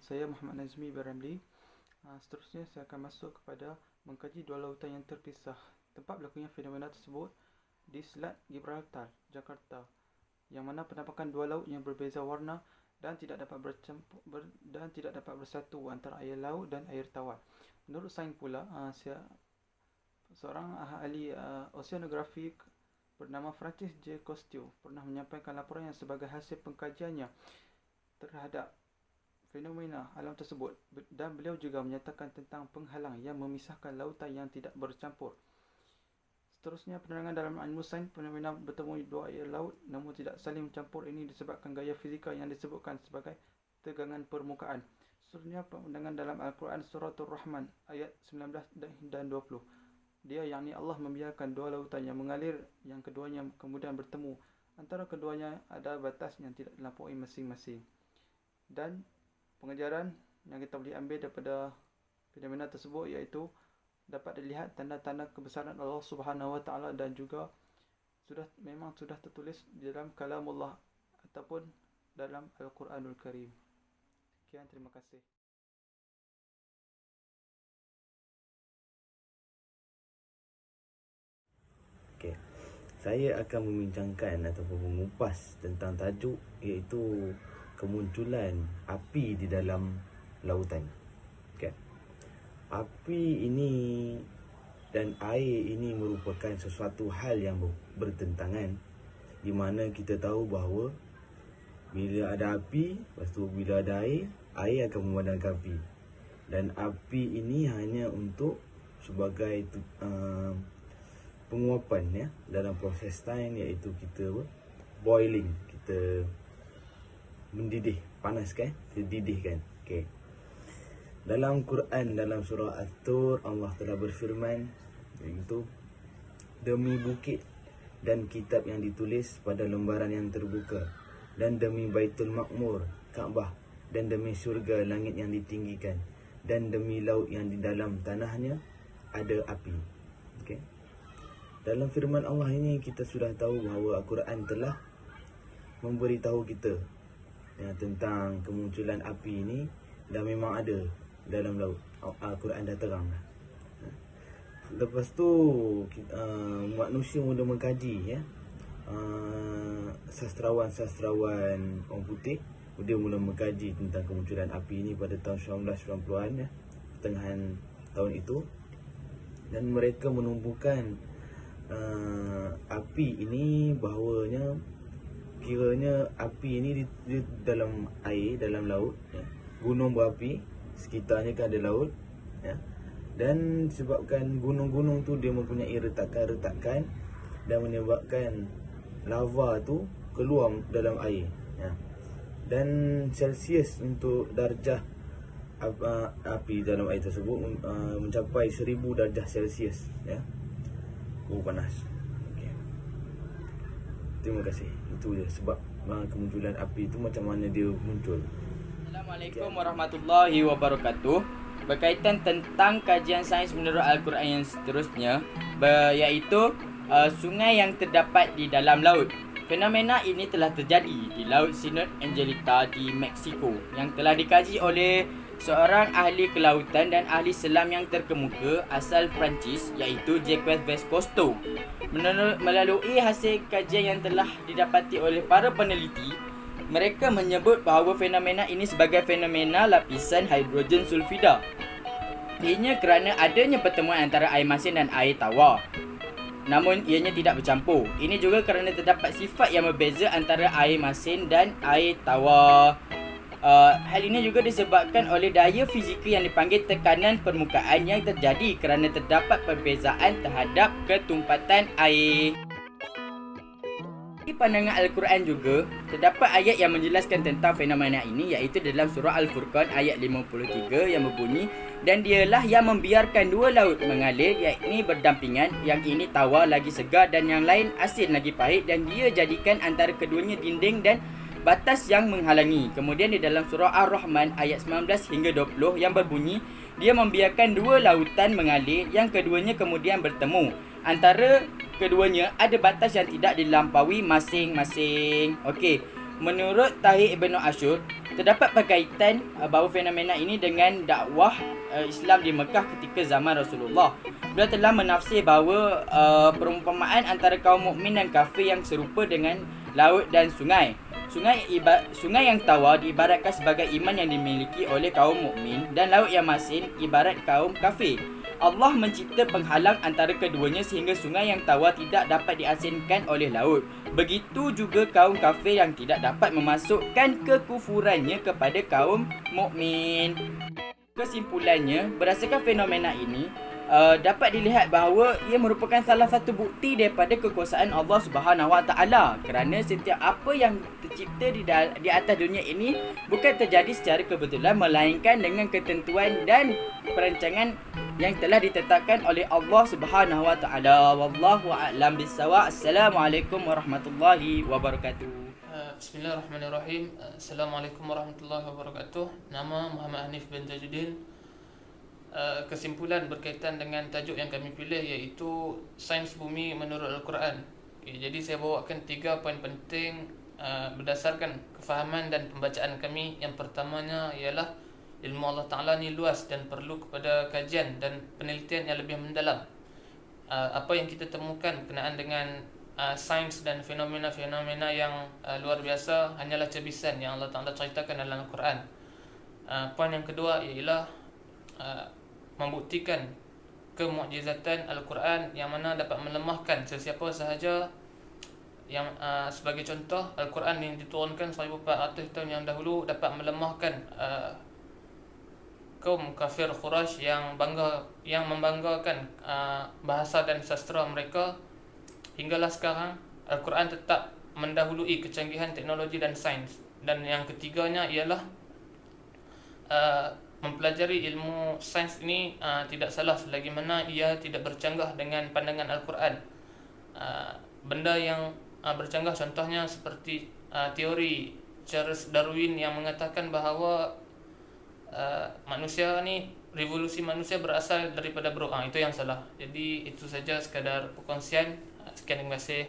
Saya Muhammad Nazmi Baramli. Seterusnya saya akan masuk kepada mengkaji dua lautan yang terpisah. Tempat berlakunya fenomena tersebut di Selat Gibraltar, Jakarta, yang mana penampakan dua laut yang berbeza warna dan tidak dapat bersatu antara air laut dan air tawar. Menurut sains pula, seorang ahli oceanografi bernama Francis J. Costello pernah menyampaikan laporan yang sebagai hasil pengkajiannya terhadap fenomena alam tersebut, dan beliau juga menyatakan tentang penghalang yang memisahkan lautan yang tidak bercampur. Seterusnya, penerangan dalam ilmu sains fenomena bertemu dua air laut namun tidak saling mencampur ini disebabkan gaya fizikal yang disebutkan sebagai tegangan permukaan. Seterusnya, pandangan dalam Al-Quran Suratul Rahman ayat 19 dan 20. Dia, yakni Allah, membiarkan dua lautan yang mengalir yang keduanya kemudian bertemu. Antara keduanya ada batas yang tidak dilampaui masing-masing. Dan pengajaran yang kita boleh ambil daripada fenomena tersebut iaitu dapat dilihat tanda-tanda kebesaran Allah Subhanahu Wa Taala dan juga memang sudah tertulis di dalam kalamullah ataupun dalam Al-Quranul Karim. Sekian, terima kasih. Okay. Saya akan membincangkan ataupun mengupas tentang tajuk iaitu kemunculan api di dalam lautan. Okay. Api ini dan air ini merupakan sesuatu hal yang bertentangan, di mana kita tahu bahawa bila ada api, lepas tu bila ada air akan memadamkan api. Dan api ini hanya untuk sebagai penguapan ya dalam proses time, iaitu kita boiling, kita mendidih, panaskan, kita didihkan. Okey. Dalam Quran, dalam surah At-Tur, Allah telah berfirman iaitu, demi bukit dan kitab yang ditulis pada lembaran yang terbuka, dan demi Baitul Ma'mur, Kaabah, dan demi syurga, langit yang ditinggikan, dan demi laut yang di dalam tanahnya ada api. Okey. Dalam firman Allah ini kita sudah tahu bahawa Al-Quran telah memberitahu kita tentang kemunculan api ini, dan memang ada dalam laut. Al-Quran dah terang. Lepas tu manusia mula mengkaji sastrawan orang putih, dia mula mengkaji tentang kemunculan api ini pada tahun 1990-an pertengahan tahun itu, dan mereka menumbuhkan api ini bahawanya kiranya api ini di dalam air, dalam laut gunung berapi, sekitarnya kan ada laut dan sebabkan gunung-gunung tu dia mempunyai retakan dan menyebabkan lava tu keluar dalam air dan Celsius untuk darjah api dalam air tersebut mencapai 1000 darjah Celsius panas. Okay. Terima kasih. Itu je sebab kemunculan api itu, macam mana dia muncul. Assalamualaikum warahmatullahi wabarakatuh. Berkaitan tentang kajian sains menurut Al-Quran yang seterusnya, iaitu sungai yang terdapat di dalam laut. Fenomena ini telah terjadi di Laut Sinod Angelita di Mexico, yang telah dikaji oleh seorang ahli kelautan dan ahli selam yang terkemuka asal Perancis, iaitu Jacques Voscoto. Melalui hasil kajian yang telah didapati oleh para peneliti, mereka menyebut bahawa fenomena ini sebagai fenomena lapisan hidrogen sulfida. Ianya kerana adanya pertemuan antara air masin dan air tawar, namun ianya tidak bercampur. Ini juga kerana terdapat sifat yang berbeza antara air masin dan air tawar. Hal ini juga disebabkan oleh daya fizikal yang dipanggil tekanan permukaan yang terjadi kerana terdapat perbezaan terhadap ketumpatan air. Di pandangan Al-Quran juga terdapat ayat yang menjelaskan tentang fenomena ini, iaitu dalam surah Al-Furqan ayat 53 yang berbunyi, dan dialah yang membiarkan dua laut mengalir, yakni berdampingan, yang ini tawar lagi segar dan yang lain asin lagi pahit, dan dia jadikan antara keduanya dinding dan batas yang menghalangi. Kemudian di dalam surah Ar-Rahman ayat 19 hingga 20 yang berbunyi, dia membiarkan dua lautan mengalir, yang keduanya kemudian bertemu. Antara keduanya ada batas yang tidak dilampaui masing-masing. Okey, menurut Tahir Ibn Ashur, Terdapat berkaitan bahawa fenomena ini dengan dakwah Islam di Mekah ketika zaman Rasulullah. Beliau telah menafsir bahawa perumpamaan antara kaum mukmin dan kafir yang serupa dengan laut dan sungai. Sungai yang tawar diibaratkan sebagai iman yang dimiliki oleh kaum mukmin dan laut yang masin ibarat kaum kafir. Allah mencipta penghalang antara keduanya sehingga sungai yang tawar tidak dapat diasinkan oleh laut. Begitu juga kaum kafir yang tidak dapat memasukkan kekufurannya kepada kaum mukmin. Kesimpulannya, berdasarkan fenomena ini, dapat dilihat bahawa ia merupakan salah satu bukti daripada kekuasaan Allah Subhanahu Wa Taala, kerana setiap apa yang tercipta di atas dunia ini bukan terjadi secara kebetulan melainkan dengan ketentuan dan perancangan yang telah ditetapkan oleh Allah Subhanahu Wa Taala. Wallahu a'lam bissawab. Assalamualaikum warahmatullahi wabarakatuh. Bismillahirrahmanirrahim. Assalamualaikum warahmatullahi wabarakatuh. Nama Muhammad Hanif bin Tajuddin. Kesimpulan berkaitan dengan tajuk yang kami pilih iaitu Sains Bumi menurut Al-Quran. Jadi saya bawakan 3 poin penting berdasarkan kefahaman dan pembacaan kami. Yang pertamanya ialah ilmu Allah Ta'ala ni luas dan perlu kepada kajian dan penelitian yang lebih mendalam. Apa yang kita temukan berkenaan dengan sains dan fenomena-fenomena yang luar biasa hanyalah cebisan yang Allah Ta'ala ceritakan dalam Al-Quran. Poin yang kedua ialah membuktikan kemukjizatan Al-Quran yang mana dapat melemahkan sesiapa sahaja. Yang sebagai contoh, Al-Quran yang diturunkan 1400 tahun yang dahulu dapat melemahkan kaum kafir Quraisy yang membanggakan bahasa dan sastra mereka. Hinggalah sekarang Al-Quran tetap mendahului kecanggihan teknologi dan sains. Dan yang ketiganya ialah mempelajari ilmu sains ini tidak salah selagi mana ia tidak bercanggah dengan pandangan Al-Quran. Benda yang bercanggah contohnya seperti teori Charles Darwin yang mengatakan bahawa manusia ni, revolusi manusia berasal daripada burung. Itu yang salah. Jadi itu saja sekadar perkongsian. Sekian, terima kasih.